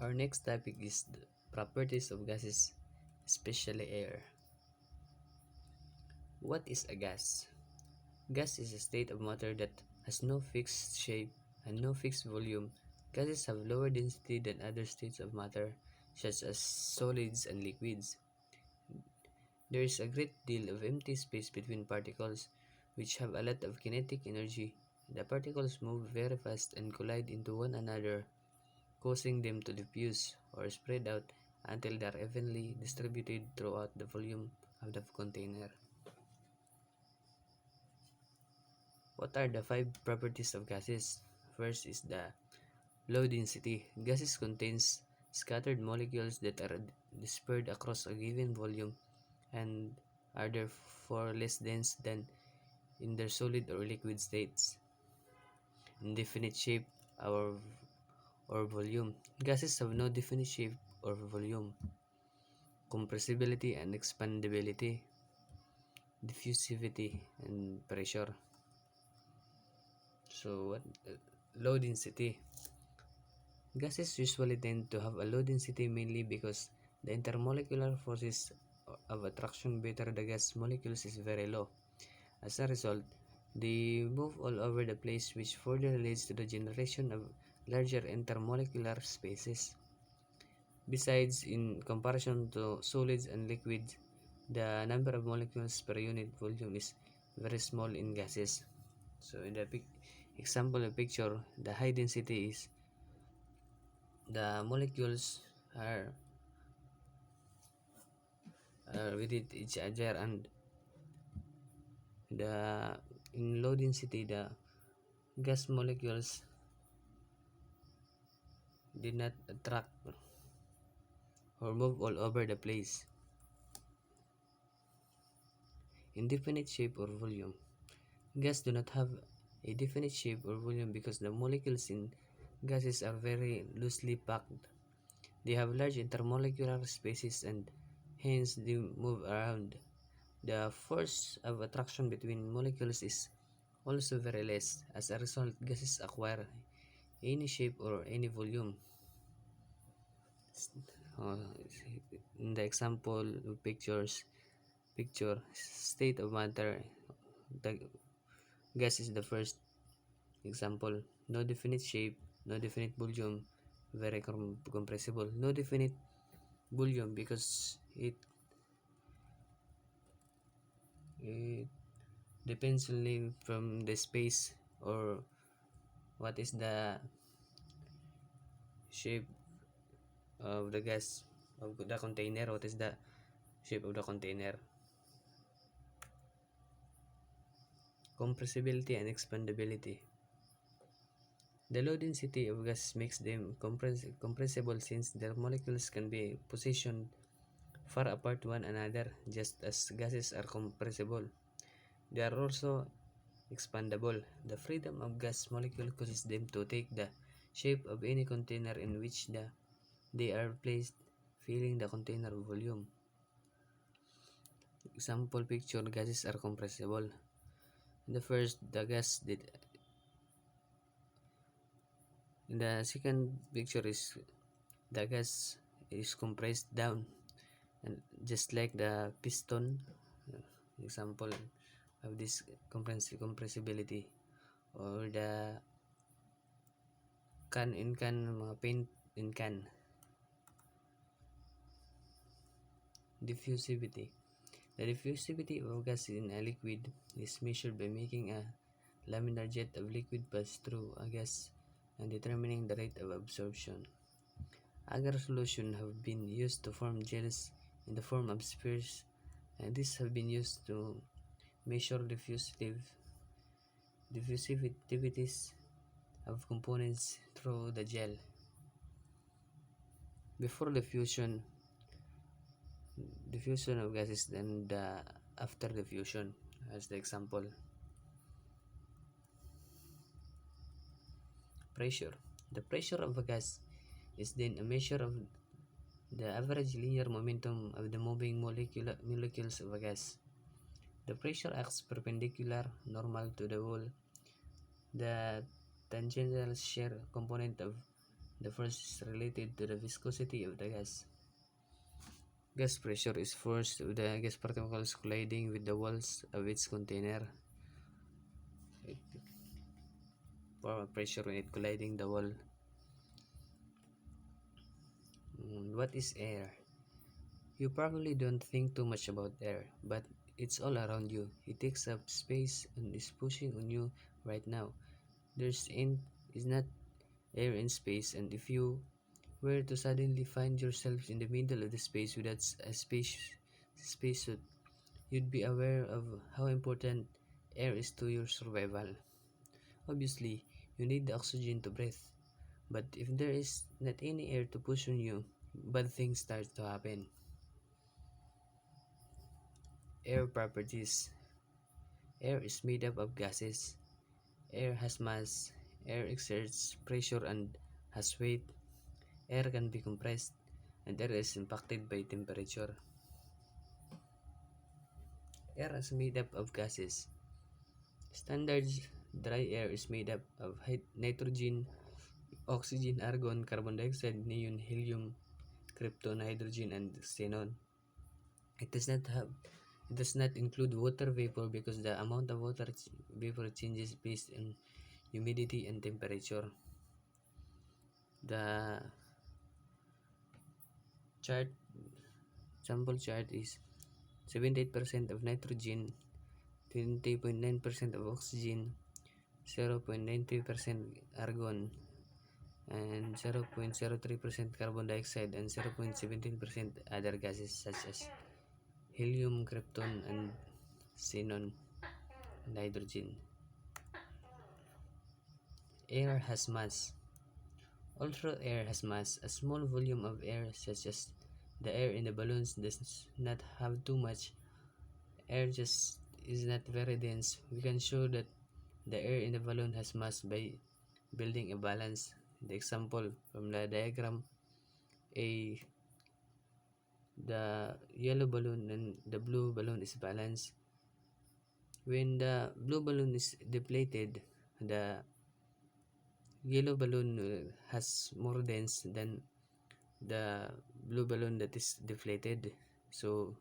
Our next topic is the properties of gases, especially air. What is a gas? Gas is a state of matter that has no fixed shape and no fixed volume. Gases have lower density than other states of matter, such as solids and liquids. There is a great deal of empty space between particles, which have a lot of kinetic energy. The particles move very fast and collide into one another, causing them to diffuse or spread out until they are evenly distributed throughout the volume of the container. What are the 5 properties of gases? First is the low density. Gases contains scattered molecules that are dispersed across a given volume and are therefore less dense than in their solid or liquid states. Indefinite shape or volume. Gases have no definite shape or volume. Compressibility and expandability, diffusivity and pressure. So what low density. Gases usually tend to have a low density mainly because the intermolecular forces of attraction between the gas molecules is very low. As a result, they move all over the place, which further leads to the generation of larger intermolecular spaces. Besides, in comparison to solids and liquids, the number of molecules per unit volume is very small in gases. So in the example of picture, the high density is the molecules are, with each other, and the in low density the gas molecules did not attract or move all over the place. Indefinite shape or volume. Gas do not have a definite shape or volume because the molecules in gases are very loosely packed. They have large intermolecular spaces and hence they move around. The force of attraction between molecules is also very less. As a result, gases acquire any shape or any volume. Uh, in the example picture state of matter, the gas is the first example. No definite shape, no definite volume, very compressible. No definite volume because it depends only from the space or what is the shape of the gas of the container, what is the shape of the container. Compressibility and expandability. The low density of gas makes them compressible since their molecules can be positioned far apart one another just as gases are compressible. They are also expandable. The freedom of gas molecule causes them to take the shape of any container in which they are placed, filling the container volume. Example picture, gases are compressible. The first, the gas did. In the second picture is the gas is compressed down, and just like the piston, example of this compressibility, or the mga paint in can. Diffusivity. The diffusivity of gas in a liquid is measured by making a laminar jet of liquid pass through a gas and determining the rate of absorption. Agar solutions have been used to form gels in the form of spheres, and these have been used to measure diffusivities of components through the gel. Before diffusion of gases, and after diffusion, as the example. Pressure. The pressure of a gas is then a measure of the average linear momentum of the moving molecules of a gas. The pressure acts perpendicular normal to the wall. The tangential shear component of The force is related to the viscosity of the gas. Gas pressure is force of the gas particles colliding with the walls of its container. It, pressure when it colliding the wall. What is air? You probably don't think too much about air, but it's all around you. It takes up space and is pushing on you right now. Is not air in space, and if you were to suddenly find yourself in the middle of the space without a spacesuit, you'd be aware of how important air is to your survival. Obviously, you need the oxygen to breathe, but if there is not any air to push on you, bad things start to happen. Air properties. Air is made up of gases. Air has mass. Air exerts pressure and has weight. Air can be compressed, and air is impacted by temperature. Air is made up of gases. Standard dry air is made up of nitrogen, oxygen, argon, carbon dioxide, neon, helium, krypton, hydrogen, and xenon. It does not have it does not include water vapor because the amount of water vapor changes based on humidity and temperature. The chart sample chart is 78% of nitrogen, 20.9% of oxygen, 0.93% argon, and 0.03% carbon dioxide, and 0.17% other gases such as helium, krypton, and xenon, and hydrogen. Air has mass. Although air has mass, a small volume of air, such as the air in the balloons, does not have too much. Air just is not very dense. We can show that the air in the balloon has mass by building a balance. The example from the diagram A, the yellow balloon and the blue balloon is balanced. When the blue balloon is deflated, the yellow balloon has more dense than the blue balloon that is deflated. So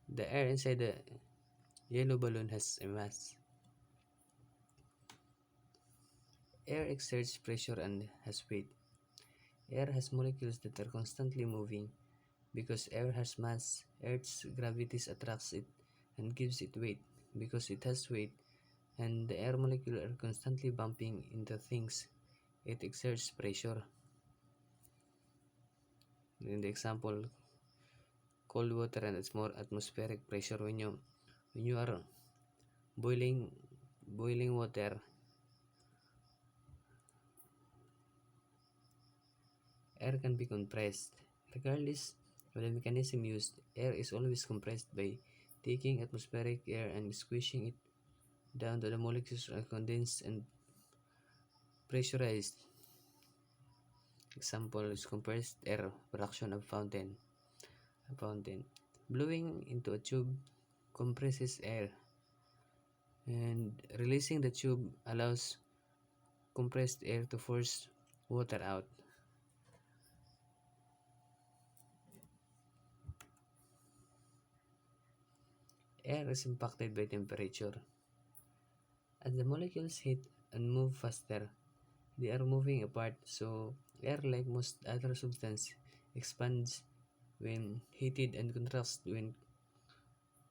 the air inside the yellow balloon has a mass. Air exerts pressure and has weight. Air has molecules that are constantly moving. Because air has mass, Earth's gravity attracts it and gives it weight. Because it has weight and the air molecules are constantly bumping into things, it exerts pressure. In the example, cold water and its more atmospheric pressure when you are boiling water, air can be compressed. Regardless of the mechanism used, air is always compressed by taking atmospheric air and squishing it down to the molecules are condensed and pressurized. Example is compressed air production of fountain. A fountain. Blowing into a tube compresses air, and releasing the tube allows compressed air to force water out. Air is impacted by temperature. As the molecules heat and move faster, they are moving apart, so air, like most other substances, expands when heated and contracts when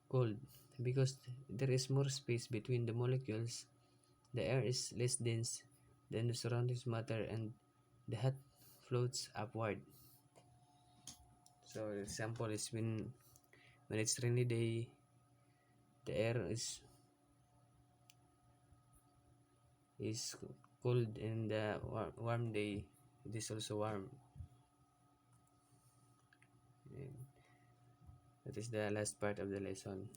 cold. Because there is more space between the molecules, the air is less dense than the surrounding matter and the hot floats upward. So the example is when it's rainy day, the air is cold, and the warm day it is also warm. And that is the last part of the lesson.